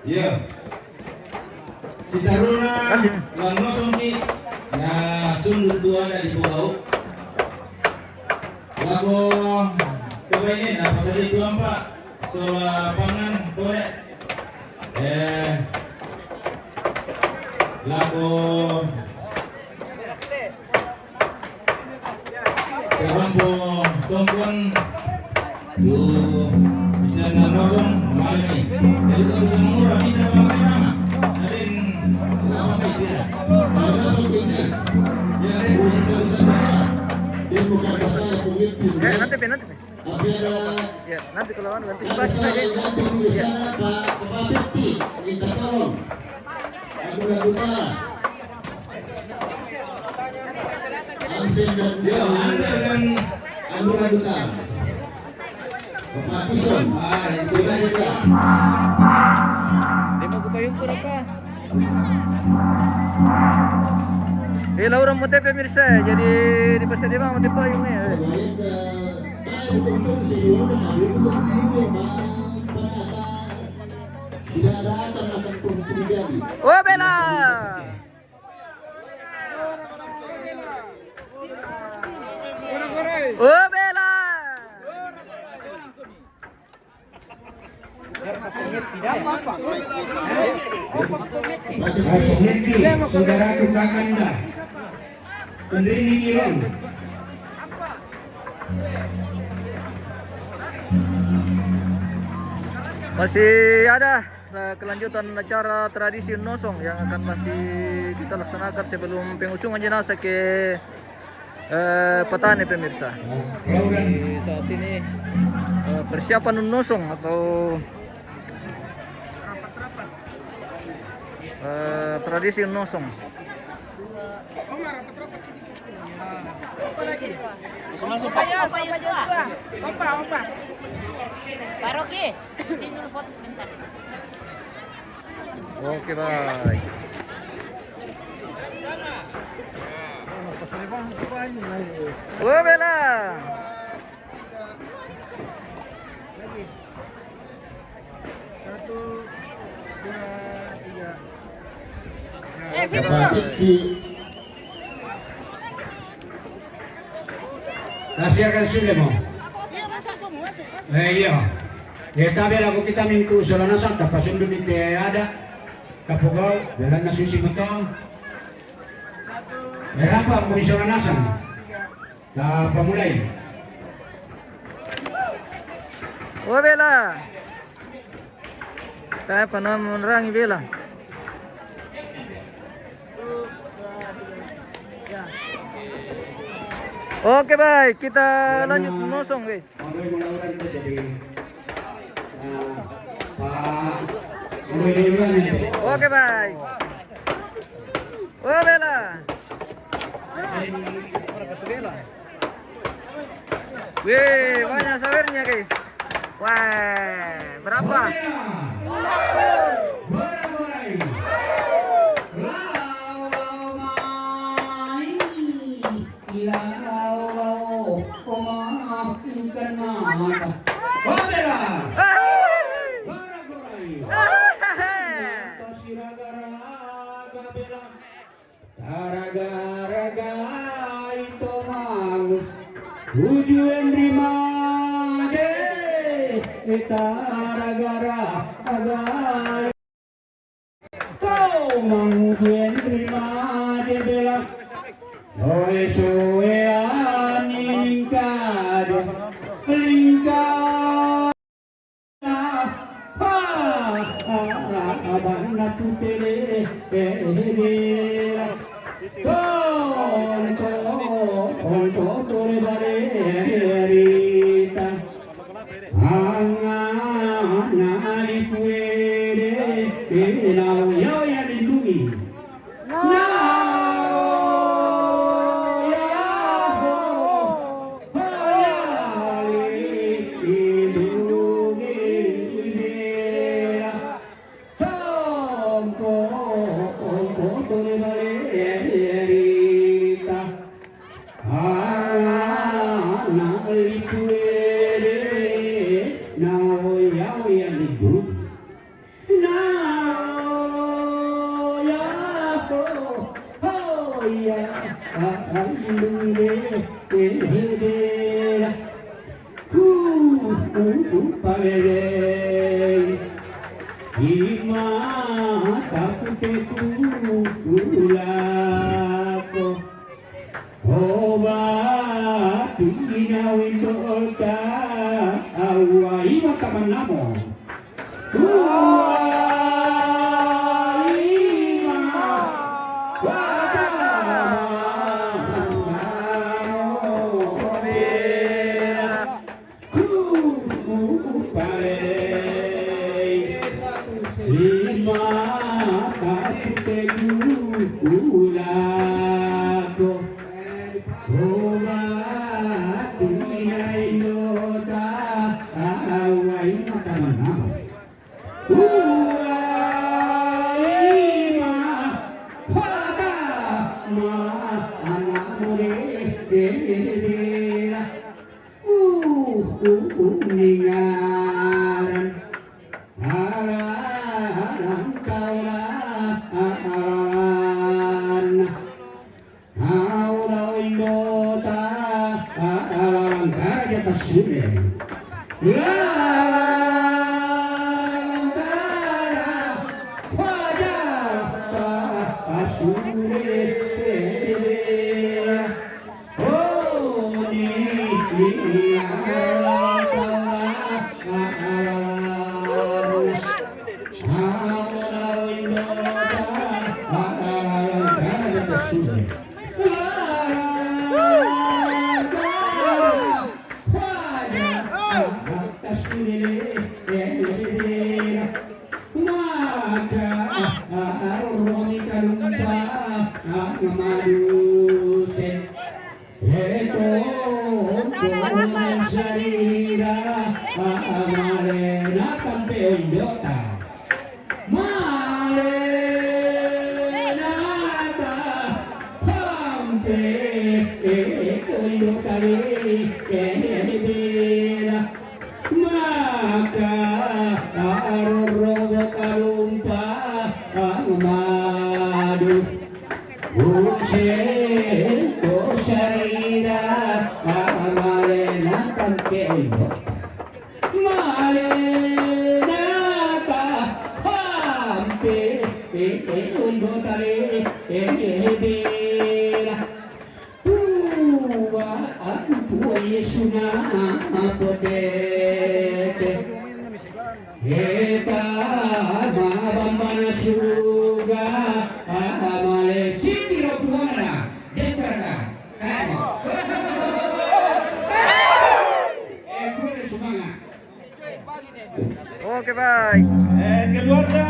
Iya. Si Taruna langsung ki. Nah, sundut dua ada di bawah. Lagu coba ini apa saja tuan Pak? Soal pangan boleh. Lagu Kampung Tumpun bisa langsung kemarin nih. Jadi kalau murah bisa bangsa nama. Adin apa itu ya? Ada sopirnya. Ya, bisa. Dia bukan saya pemimpin. Ya, nanti. Tapi ada. Ya, nanti kalau nanti bahas saja. Ya. Pak Bekti, minta tolong. Aku Utara. Ansel dan Anggura Utara. Bapak Kison. Sudah juga. Demo ke payung pun apa? Laura mau tepe pemirsa, jadi di pasar dia mau tepe payung ya. Oh Bella. Oh Bella. Saudaraku Kakanda, pendiri Nilon. Masih ada kelanjutan acara tradisi nosong yang akan masih kita laksanakan sebelum pengusungan jenazah ke petani pemirsa. Jadi saat ini persiapan nosong atau tradisi nosong. Opa Yosua. Opa. Paroki, sini dulu foto sebentar. Oke, baik. Oh, Bella. Satu, dua, tiga. Sini Pak Bekti. Nasihakan sudah mau. Iya. Ya tabi lagu kita minggu selana santa pasundu di ada. Kapugau jalan nasusi betul. Berapa mau selana san? Nah, pemulai. Oh, Bella. Saya pernah menerangi Bella. Oke baik, kita lanjut nosong guys. Oke baik. Oh Bella. Wih, banyak sawernya guys. Wah, berapa? Tujuan rima de gara agai kau mangkuan rima de bela soe ani lingkar abang tutele bela Konto tore bare rita anga nari puere nau yo ya lindungi ibu. Ima takuteku kulako oba tingina windota awa ima kamanamo Oke, baik. Keluarga